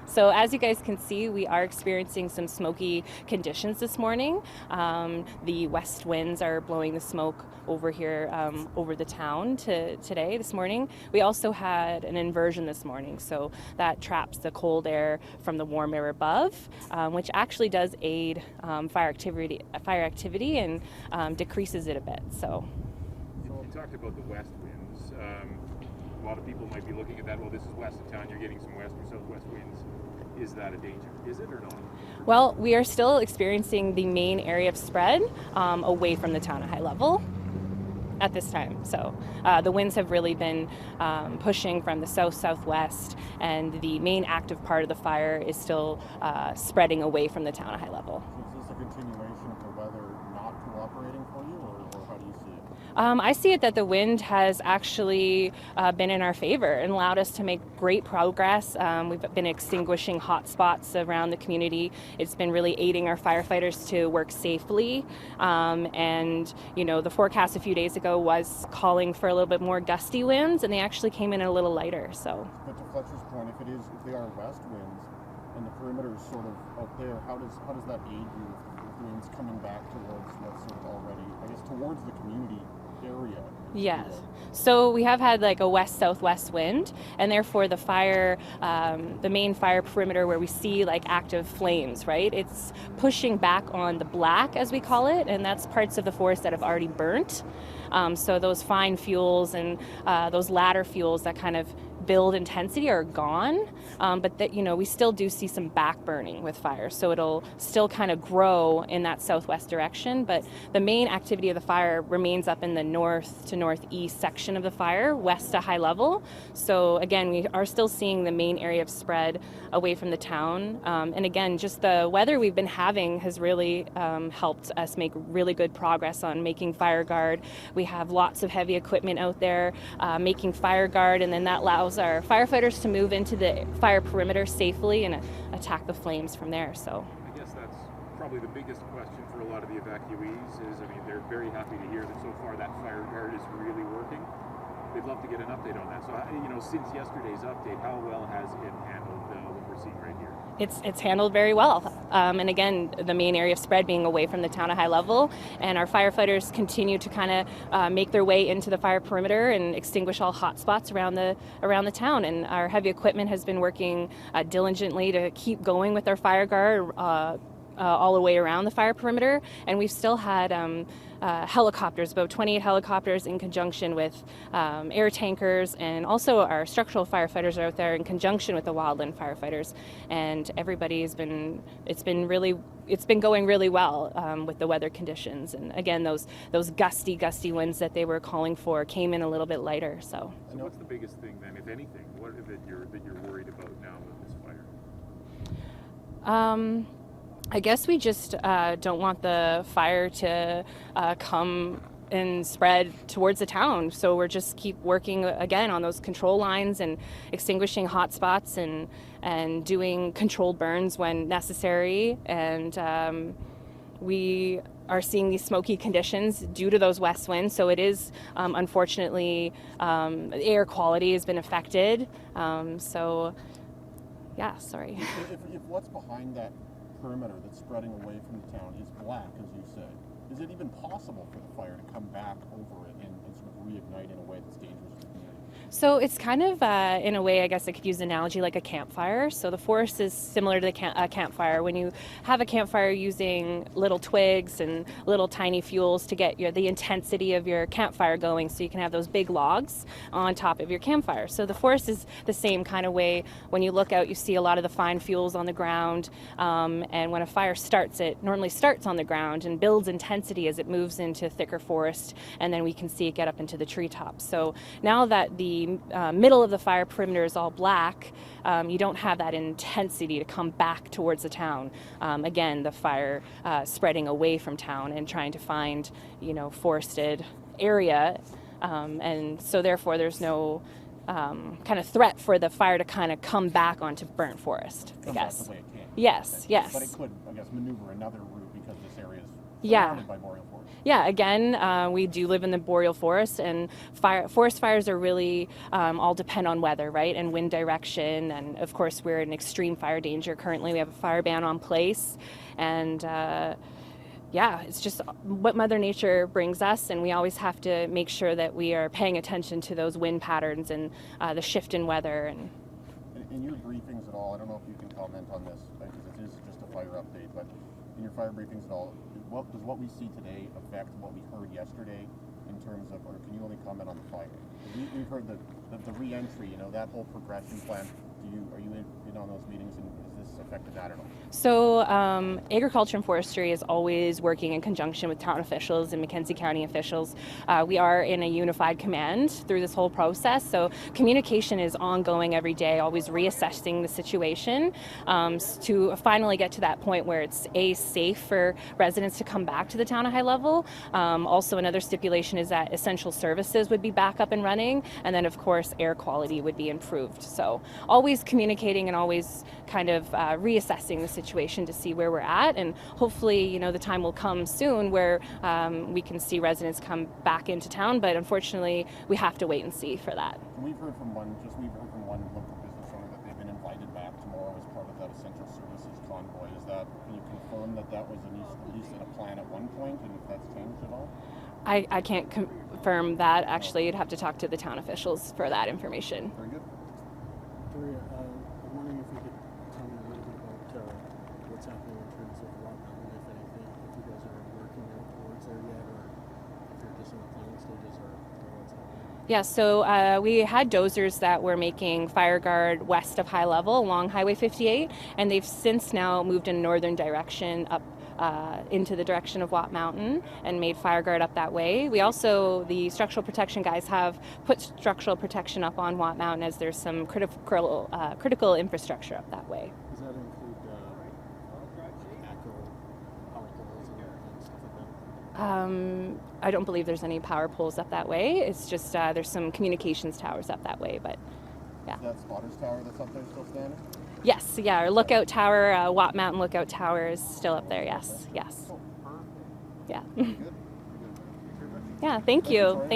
So as you guys can see, we are experiencing some smoky conditions this morning. The west winds are blowing the smoke over here over the town this morning. We also had an inversion this morning, so that traps the cold air from the warm air above, which actually does aid fire activity and decreases it a bit. So you talked about the west winds. A lot of people might be looking at that, well, this is west of town, you're getting some west or southwest winds. Is that a danger? Is it or not? Well, we are still experiencing the main area of spread away from the town at high level at this time. So the winds have really been pushing from the south-southwest, and the main active part of the fire is still spreading away from the town at high level. So is this a continuation of the weather not cooperating for you, or how do you see it? I see it that the wind has actually been in our favor and allowed us to make great progress. We've been extinguishing hot spots around the community. It's been really aiding our firefighters to work safely. And, you know, the forecast a few days ago was calling for a little bit more gusty winds, and they actually came in a little lighter. So. But to Fletcher's point, if they are west winds and the perimeter is sort of out there, how does that aid you with winds coming back towards what's sort of already, I guess, towards the community area? Yes. So we have had like a west-southwest wind, and therefore the fire, the main fire perimeter where we see like active flames, right? It's pushing back on the black, as we call it, and that's parts of the forest that have already burnt. So those fine fuels and those ladder fuels that kind of build intensity are gone, but that, you know, we still do see some back burning with fire, so it'll still kind of grow in that southwest direction, but the main activity of the fire remains up in the north to northeast section of the fire, west to high level. So again, we are still seeing the main area of spread away from the town, and again, just the weather we've been having has really helped us make really good progress on making fire guard. We have lots of heavy equipment out there making fire guard, and then that allows our firefighters to move into the fire perimeter safely and attack the flames from there. So I guess that's probably the biggest question for a lot of the evacuees is, I mean, they're very happy to hear that so far that fire guard is really working. They'd love to get an update on that. So, you know, since yesterday's update, how well has it handled what we're seeing right here? It's handled very well. And again, the main area of spread being away from the town at high level, and our firefighters continue to kind of make their way into the fire perimeter and extinguish all hot spots around the town. And our heavy equipment has been working diligently to keep going with our fire guard all the way around the fire perimeter, and we've still had helicopters, about 28 helicopters in conjunction with air tankers, and also our structural firefighters are out there in conjunction with the wildland firefighters, and it's been going really well with the weather conditions. And again, those gusty winds that they were calling for came in a little bit lighter. So what's the biggest thing then, if anything, what is it that you're worried about now with this fire? I guess we just don't want the fire to come and spread towards the town. So we're just keep working again on those control lines and extinguishing hot spots and doing controlled burns when necessary. And we are seeing these smoky conditions due to those west winds. So it is, unfortunately, air quality has been affected. So, yeah, sorry. If what's behind that perimeter that's spreading away from the town is black, as you said, is it even possible for the fire to come back over it and sort of reignite in a way that's dangerous to the community? So it's kind of, in a way, I guess I could use an analogy like a campfire. So the forest is similar to a campfire. When you have a campfire using little twigs and little tiny fuels to get the intensity of your campfire going, so you can have those big logs on top of your campfire. So the forest is the same kind of way. When you look out, you see a lot of the fine fuels on the ground, and when a fire starts, it normally starts on the ground and builds intensity as it moves into thicker forest, and then we can see it get up into the treetops. So now that the middle of the fire perimeter is all black, you don't have that intensity to come back towards the town. Again, the fire spreading away from town and trying to find, forested area, and so therefore there's no kind of threat for the fire to kind of come back onto burnt forest, I guess. That's the way it can. Yes, okay. yes. But it could, I guess, maneuver another route because this area is Yeah. Surrounded by boreal forest. Yeah, again, we do live in the boreal forest, and forest fires are really all depend on weather, right, and wind direction. And of course, we're in extreme fire danger currently. We have a fire ban on place, and yeah, it's just what Mother Nature brings us, and we always have to make sure that we are paying attention to those wind patterns and the shift in weather. And In your briefings at all, I don't know if you can comment on this because it is just a fire update, but in your fire briefings at all, does what we see today affect what we heard yesterday in terms of, or can you only comment on the fire? We've heard the re-entry, that whole progression plan. Are you in on those meetings, and has this affected that at all? So agriculture and forestry is always working in conjunction with town officials and Mackenzie County officials. We are in a unified command through this whole process, so communication is ongoing every day, always reassessing the situation to finally get to that point where it's safe for residents to come back to the town of High Level. Also, another stipulation is that essential services would be back up and running, and then of course air quality would be improved. So always communicating and always kind of reassessing the situation to see where we're at, and hopefully the time will come soon where we can see residents come back into town, but unfortunately we have to wait and see for that. We've heard from one local business owner that they've been invited back tomorrow as part of that essential services convoy. Can you confirm that was at least in a plan at one point, and if that's changed at all? I can't confirm that. Actually, you'd have to talk to the town officials for that information. Very good. Victoria, I'm wondering if you could tell me a little bit about what's happening in terms of what, if anything, if you guys are working out towards there yet, or if you're just in the planning stages, or what's happening. Yeah, so we had dozers that were making fire guard west of High Level along Highway 58, and they've since now moved in northern direction up into the direction of Watt Mountain and made fire guard up that way. We also, the structural protection guys, have put structural protection up on Watt Mountain as there's some critical infrastructure up that way. Does that include power poles and stuff like that? I don't believe there's any power poles up that way. It's just there's some communications towers up that way, but yeah. Is that Spotter's Tower that's up there still standing? Yes, yeah, our lookout tower, Watt Mountain Lookout Tower is still up there, yes. Oh, perfect. Yeah. Very good. Yeah, thank you.